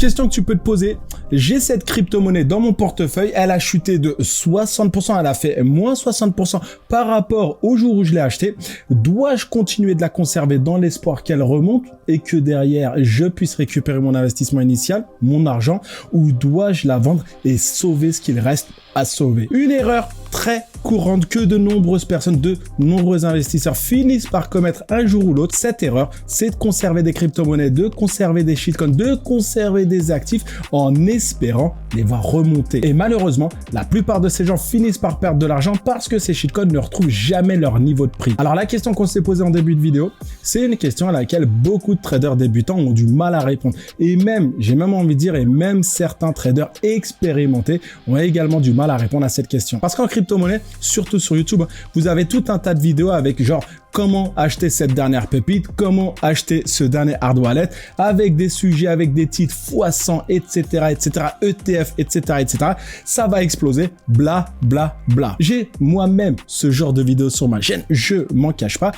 question que tu peux te poser, j'ai cette crypto-monnaie dans mon portefeuille, elle a chuté de 60%, elle a fait moins 60% par rapport au jour où je l'ai acheté. Dois-je continuer de la conserver dans l'espoir qu'elle remonte et que derrière je puisse récupérer mon investissement initial, mon argent, ou dois-je la vendre et sauver ce qu'il reste à sauver? Une erreur très courante que de nombreuses personnes, de nombreux investisseurs finissent par commettre un jour ou l'autre. Cette erreur, c'est de conserver des crypto-monnaies, de conserver des shitcoins, de conserver des actifs en espérant les voir remonter. Et malheureusement, la plupart de ces gens finissent par perdre de l'argent parce que ces shitcoins ne retrouvent jamais leur niveau de prix. Alors la question qu'on s'est posée en début de vidéo, c'est une question à laquelle beaucoup de traders débutants ont du mal à répondre. Et même, j'ai même envie de dire, et même certains traders expérimentés ont également du mal à répondre à cette question. Parce qu'en crypto-monnaie, surtout sur YouTube, vous avez tout un tas de vidéos avec genre comment acheter cette dernière pépite, comment acheter ce dernier hard wallet, avec des sujets, avec des titres x100, etc., etc., ETF, etc., etc. Ça va exploser, bla, bla, bla. J'ai moi-même ce genre de vidéos sur ma chaîne, je m'en cache pas.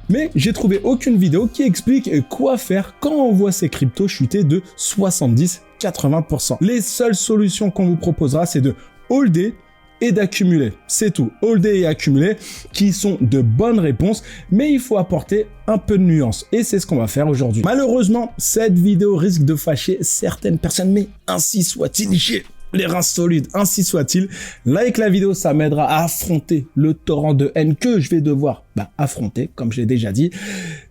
Mais j'ai trouvé aucune vidéo qui explique quoi faire quand on voit ces cryptos chuter de 70-80%. Les seules solutions qu'on vous proposera, c'est de holder et d'accumuler. C'est tout. Holder et accumuler qui sont de bonnes réponses, mais il faut apporter un peu de nuance. Et c'est ce qu'on va faire aujourd'hui. Malheureusement, cette vidéo risque de fâcher certaines personnes, mais ainsi soit-il. J'ai les reins solides, ainsi soit-il. Like la vidéo, ça m'aidera à affronter le torrent de haine que je vais devoir affronter, comme je l'ai déjà dit.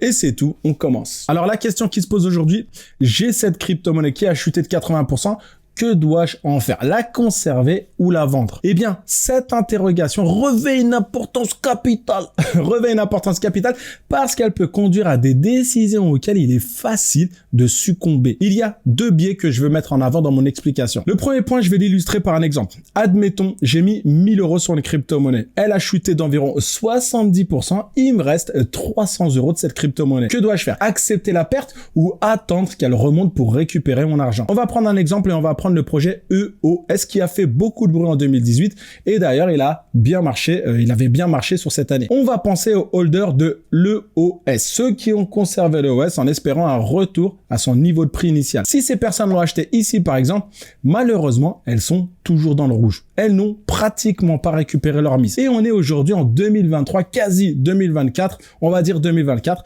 Et c'est tout, on commence. Alors la question qui se pose aujourd'hui, j'ai cette crypto-monnaie qui a chuté de 80%. Que dois-je en faire? La conserver ou la vendre? Eh bien, cette interrogation revêt une importance capitale. Revêt une importance capitale parce qu'elle peut conduire à des décisions auxquelles il est facile de succomber. Il y a deux biais que je veux mettre en avant dans mon explication. Le premier point, je vais l'illustrer par un exemple. Admettons, j'ai mis 1000 € sur une crypto-monnaie. Elle a chuté d'environ 70%. Il me reste 300 € de cette crypto-monnaie. Que dois-je faire? Accepter la perte ou attendre qu'elle remonte pour récupérer mon argent? On va prendre un exemple et on va prendre le projet EOS qui a fait beaucoup de bruit en 2018 et d'ailleurs il a bien marché, il avait bien marché sur cette année. On va penser aux holders de l'EOS, ceux qui ont conservé l'EOS en espérant un retour à son niveau de prix initial. Si ces personnes l'ont acheté ici par exemple, malheureusement elles sont toujours dans le rouge. Elles n'ont pratiquement pas récupéré leur mise. Et on est aujourd'hui en 2023, quasi 2024, on va dire 2024.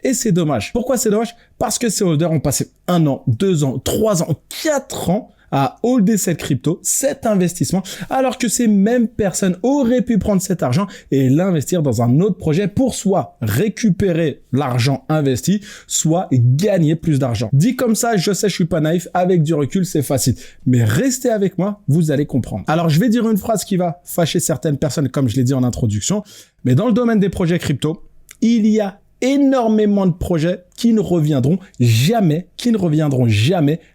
Et c'est dommage. Pourquoi c'est dommage? Parce que ces holders ont passé 1 an, 2 ans, 3 ans, 4 ans à holder cette crypto, cet investissement, alors que ces mêmes personnes auraient pu prendre cet argent et l'investir dans un autre projet pour soit récupérer l'argent investi, soit gagner plus d'argent. Dit comme ça, je sais, je suis pas naïf, avec du recul, c'est facile. Mais restez avec moi, vous allez comprendre. Alors, je vais dire une phrase qui va fâcher certaines personnes, comme je l'ai dit en introduction, mais dans le domaine des projets crypto, il y a énormément de projets qui ne reviendront jamais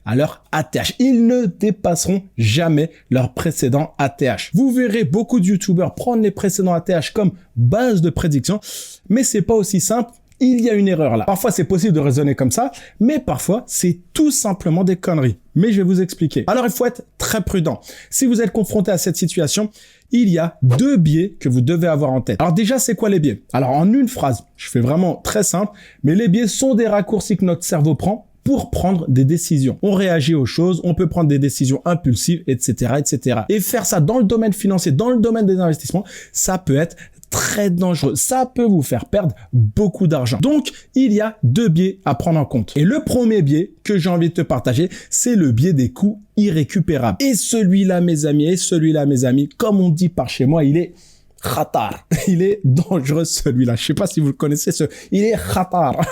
à leur ATH. Ils ne dépasseront jamais leur précédent ATH. Vous verrez beaucoup de youtubeurs prendre les précédents ATH comme base de prédiction, mais c'est pas aussi simple. Il y a une erreur là. Parfois, c'est possible de raisonner comme ça, mais parfois, c'est tout simplement des conneries. Mais je vais vous expliquer. Alors, il faut être très prudent. Si vous êtes confronté à cette situation, il y a deux biais que vous devez avoir en tête. Alors déjà, c'est quoi les biais? Alors, en une phrase, je fais vraiment très simple, mais les biais sont des raccourcis que notre cerveau prend pour prendre des décisions. On réagit aux choses, on peut prendre des décisions impulsives, etc., etc. Et faire ça dans le domaine financier, dans le domaine des investissements, ça peut être très dangereux. Ça peut vous faire perdre beaucoup d'argent. Donc, il y a deux biais à prendre en compte. Et le premier biais que j'ai envie de te partager, c'est le biais des coûts irrécupérables. Et celui-là, mes amis, comme on dit par chez moi, il est khatar. Il est dangereux, celui-là. Je sais pas si vous le connaissez, il est khatar.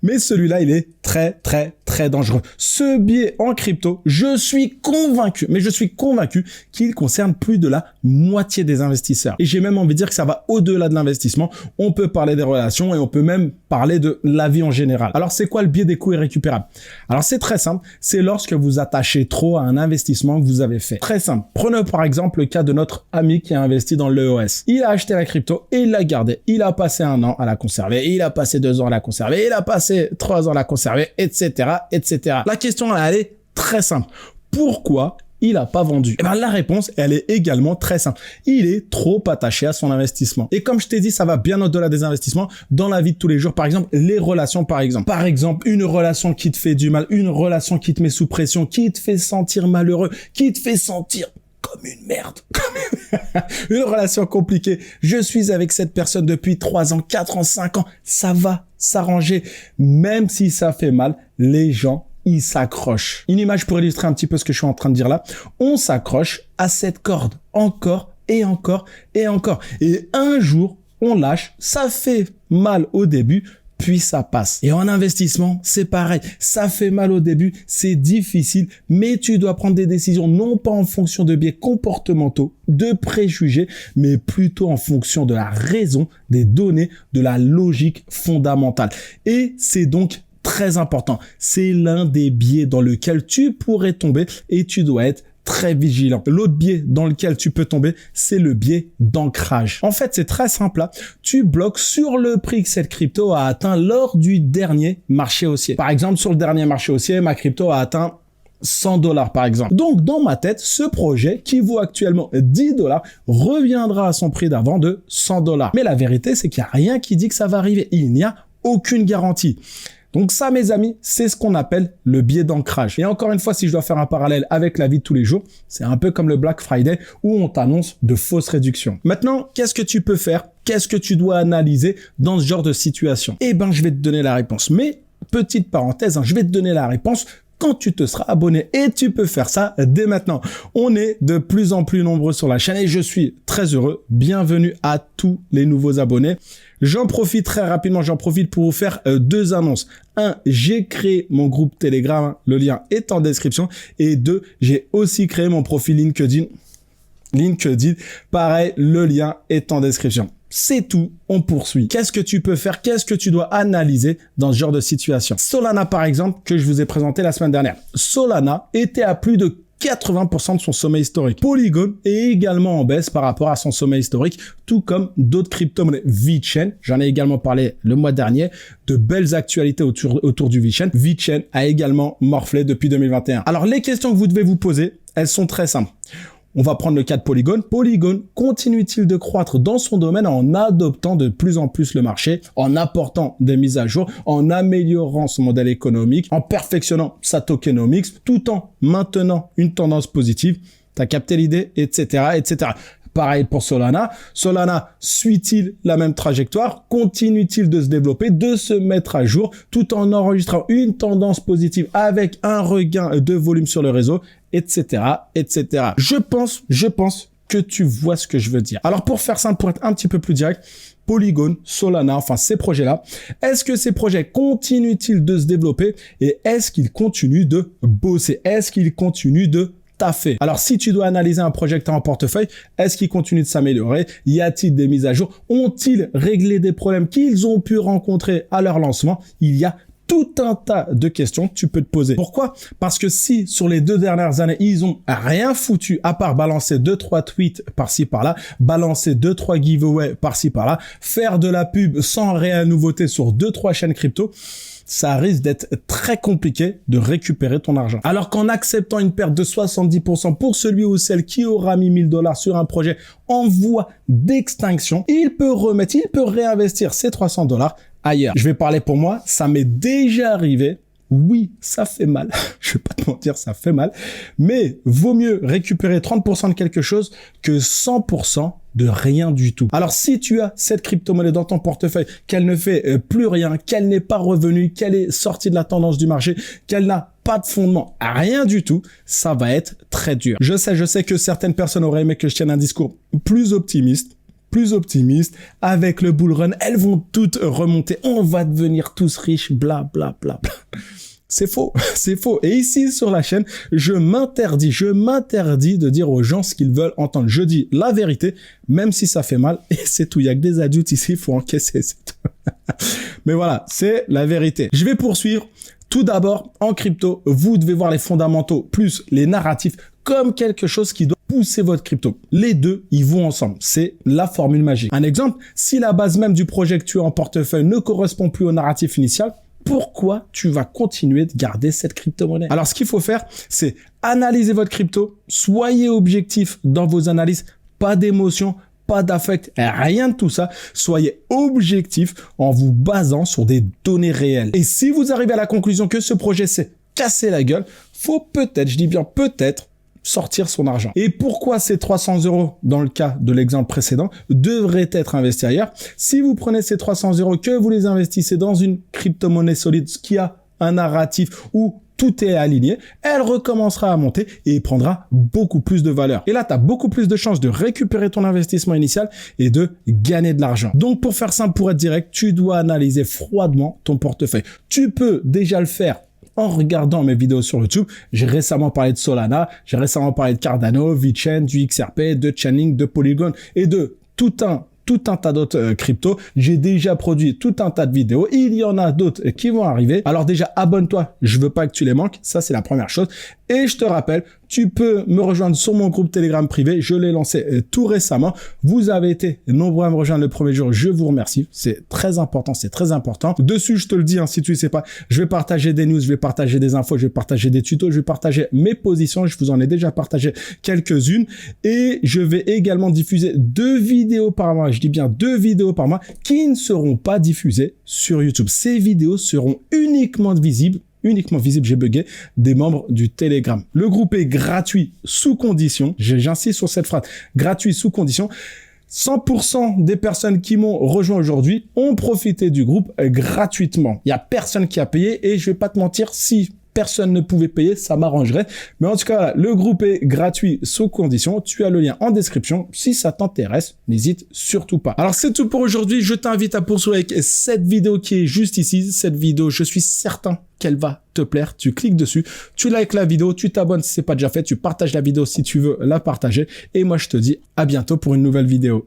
Mais celui-là, il est très dangereux. Ce biais en crypto, je suis convaincu qu'il concerne plus de la moitié des investisseurs. Et j'ai même envie de dire que ça va au-delà de l'investissement. On peut parler des relations et on peut même parler de la vie en général. Alors, c'est quoi le biais des coûts irrécupérables? Alors, c'est très simple. C'est lorsque vous attachez trop à un investissement que vous avez fait. Très simple. Prenez par exemple le cas de notre ami qui a investi dans l'EOS. Il a acheté la crypto et il l'a gardée. Il a passé 1 an à la conserver. Il a passé 2 ans à la conserver. Il a passé 3 ans à la conserver, etc., etc. La question, elle est très simple. Pourquoi il n'a pas vendu? Eh ben, la réponse, elle est également très simple. Il est trop attaché à son investissement. Et comme je t'ai dit, ça va bien au-delà des investissements dans la vie de tous les jours. Par exemple, les relations, par exemple. Par exemple, une relation qui te fait du mal, une relation qui te met sous pression, qui te fait sentir malheureux, qui te fait sentir comme une merde. Une relation compliquée. Je suis avec cette personne depuis 3 ans, 4 ans, 5 ans. Ça va s'arranger. Même si ça fait mal, les gens, ils s'accrochent. Une image pour illustrer un petit peu ce que je suis en train de dire là. On s'accroche à cette corde encore et encore et encore. Et un jour, on lâche. Ça fait mal au début, puis ça passe. Et en investissement, c'est pareil. Ça fait mal au début, c'est difficile, mais tu dois prendre des décisions non pas en fonction de biais comportementaux, de préjugés, mais plutôt en fonction de la raison, des données, de la logique fondamentale. Et c'est donc très important. C'est l'un des biais dans lequel tu pourrais tomber et tu dois être très vigilant. L'autre biais dans lequel tu peux tomber, c'est le biais d'ancrage. En fait, c'est très simple là. Tu bloques sur le prix que cette crypto a atteint lors du dernier marché haussier. Par exemple, sur le dernier marché haussier, ma crypto a atteint $100 par exemple. Donc, dans ma tête, ce projet qui vaut actuellement $10 reviendra à son prix d'avant de $100. Mais la vérité, c'est qu'il n'y a rien qui dit que ça va arriver. Il n'y a aucune garantie. Donc ça, mes amis, c'est ce qu'on appelle le biais d'ancrage. Et encore une fois, si je dois faire un parallèle avec la vie de tous les jours, c'est un peu comme le Black Friday où on t'annonce de fausses réductions. Maintenant, qu'est-ce que tu peux faire? Qu'est-ce que tu dois analyser dans ce genre de situation? Eh ben, je vais te donner la réponse. Mais, petite parenthèse, je vais te donner la réponse quand tu te seras abonné. Et tu peux faire ça dès maintenant. On est de plus en plus nombreux sur la chaîne et je suis très heureux. Bienvenue à tous les nouveaux abonnés. J'en profite très rapidement, pour vous faire 2 annonces. 1, j'ai créé mon groupe Telegram, le lien est en description. Et 2, j'ai aussi créé mon profil LinkedIn. Pareil, le lien est en description. C'est tout, on poursuit. Qu'est-ce que tu peux faire? Qu'est-ce que tu dois analyser dans ce genre de situation? Solana, par exemple, que je vous ai présenté la semaine dernière. Solana était à plus de 80% de son sommet historique. Polygon est également en baisse par rapport à son sommet historique, tout comme d'autres crypto-monnaies. VeChain, j'en ai également parlé le mois dernier, de belles actualités autour du VeChain. VeChain a également morflé depuis 2021. Alors, les questions que vous devez vous poser, elles sont très simples. On va prendre le cas de Polygon. Polygon continue-t-il de croître dans son domaine en adoptant de plus en plus le marché, en apportant des mises à jour, en améliorant son modèle économique, en perfectionnant sa tokenomics, tout en maintenant une tendance positive? T'as capté l'idée, etc., etc. Pareil pour Solana. Solana suit-il la même trajectoire? Continue-t-il de se développer, de se mettre à jour, tout en enregistrant une tendance positive avec un regain de volume sur le réseau, etc., etc. Je pense que tu vois ce que je veux dire. Alors, pour faire simple, pour être un petit peu plus direct, Polygon, Solana, enfin ces projets-là, est-ce que ces projets continuent-ils de se développer et est-ce qu'ils continuent de bosser? Est-ce qu'ils continuent de taffer? Alors, si tu dois analyser un projet que tu as en portefeuille, est-ce qu'il continue de s'améliorer? Y a-t-il des mises à jour? Ont-ils réglé des problèmes qu'ils ont pu rencontrer à leur lancement? Il y a tout un tas de questions que tu peux te poser. Pourquoi? Parce que si sur les 2 dernières années, ils ont rien foutu à part balancer 2-3 tweets par-ci par-là, balancer 2-3 giveaways par-ci par-là, faire de la pub sans réelle nouveauté sur 2-3 chaînes crypto, ça risque d'être très compliqué de récupérer ton argent. Alors qu'en acceptant une perte de 70% pour celui ou celle qui aura mis $1000 sur un projet en voie d'extinction, il peut réinvestir ces $300 ailleurs. Je vais parler pour moi, ça m'est déjà arrivé. Oui, ça fait mal. Je vais pas te mentir, ça fait mal. Mais vaut mieux récupérer 30% de quelque chose que 100% de rien du tout. Alors, si tu as cette crypto-monnaie dans ton portefeuille, qu'elle ne fait plus rien, qu'elle n'est pas revenue, qu'elle est sortie de la tendance du marché, qu'elle n'a pas de fondement, rien du tout, ça va être très dur. Je sais que certaines personnes auraient aimé que je tienne un discours plus optimiste, avec le bull run, elles vont toutes remonter, on va devenir tous riches, bla bla bla bla. C'est faux, c'est faux. Et ici, sur la chaîne, je m'interdis de dire aux gens ce qu'ils veulent entendre. Je dis la vérité, même si ça fait mal, et c'est tout. Il y a que des adultes ici, il faut encaisser, c'est tout. Mais voilà, c'est la vérité. Je vais poursuivre. Tout d'abord, en crypto, vous devez voir les fondamentaux plus les narratifs comme quelque chose qui doit pousser votre crypto. Les deux, ils vont ensemble. C'est la formule magique. Un exemple, si la base même du projet que tu as en portefeuille ne correspond plus au narratif initial, pourquoi tu vas continuer de garder cette crypto-monnaie? Alors, ce qu'il faut faire, c'est analyser votre crypto, soyez objectif dans vos analyses, pas d'émotion, pas d'affect, rien de tout ça. Soyez objectif en vous basant sur des données réelles. Et si vous arrivez à la conclusion que ce projet s'est cassé la gueule, faut peut-être, je dis bien peut-être, sortir son argent. Et pourquoi ces 300 € dans le cas de l'exemple précédent devraient être investis ailleurs? Si vous prenez ces 300 € que vous les investissez dans une crypto-monnaie solide qui a un narratif où tout est aligné, elle recommencera à monter et prendra beaucoup plus de valeur. Et là, tu as beaucoup plus de chances de récupérer ton investissement initial et de gagner de l'argent. Donc, pour faire simple, pour être direct, tu dois analyser froidement ton portefeuille. Tu peux déjà le faire en regardant mes vidéos sur YouTube. J'ai récemment parlé de Solana, j'ai récemment parlé de Cardano, VeChain, du XRP, de Chainlink, de Polygon et de tout un tas d'autres cryptos. J'ai déjà produit tout un tas de vidéos. Il y en a d'autres qui vont arriver. Alors déjà, abonne-toi. Je veux pas que tu les manques. Ça, c'est la première chose. Et je te rappelle, tu peux me rejoindre sur mon groupe Telegram privé. Je l'ai lancé tout récemment. Vous avez été nombreux à me rejoindre le premier jour. Je vous remercie. C'est très important. C'est très important. Dessus, je te le dis, si tu ne sais pas, je vais partager des news, je vais partager des infos, je vais partager des tutos, je vais partager mes positions. Je vous en ai déjà partagé quelques-unes. Et je vais également diffuser 2 vidéos par mois. Je dis bien 2 vidéos par mois qui ne seront pas diffusées sur YouTube. Ces vidéos seront uniquement visibles, j'ai bugué, des membres du Telegram. Le groupe est gratuit sous condition. J'insiste sur cette phrase. Gratuit sous condition. 100% des personnes qui m'ont rejoint aujourd'hui ont profité du groupe gratuitement. Il n'y a personne qui a payé et je vais pas te mentir, si personne ne pouvait payer, ça m'arrangerait. Mais en tout cas, le groupe est gratuit sous condition. Tu as le lien en description. Si ça t'intéresse, n'hésite surtout pas. Alors, c'est tout pour aujourd'hui. Je t'invite à poursuivre avec cette vidéo qui est juste ici. Cette vidéo, je suis certain qu'elle va te plaire. Tu cliques dessus, tu likes la vidéo, tu t'abonnes si c'est pas déjà fait, tu partages la vidéo si tu veux la partager. Et moi, je te dis à bientôt pour une nouvelle vidéo.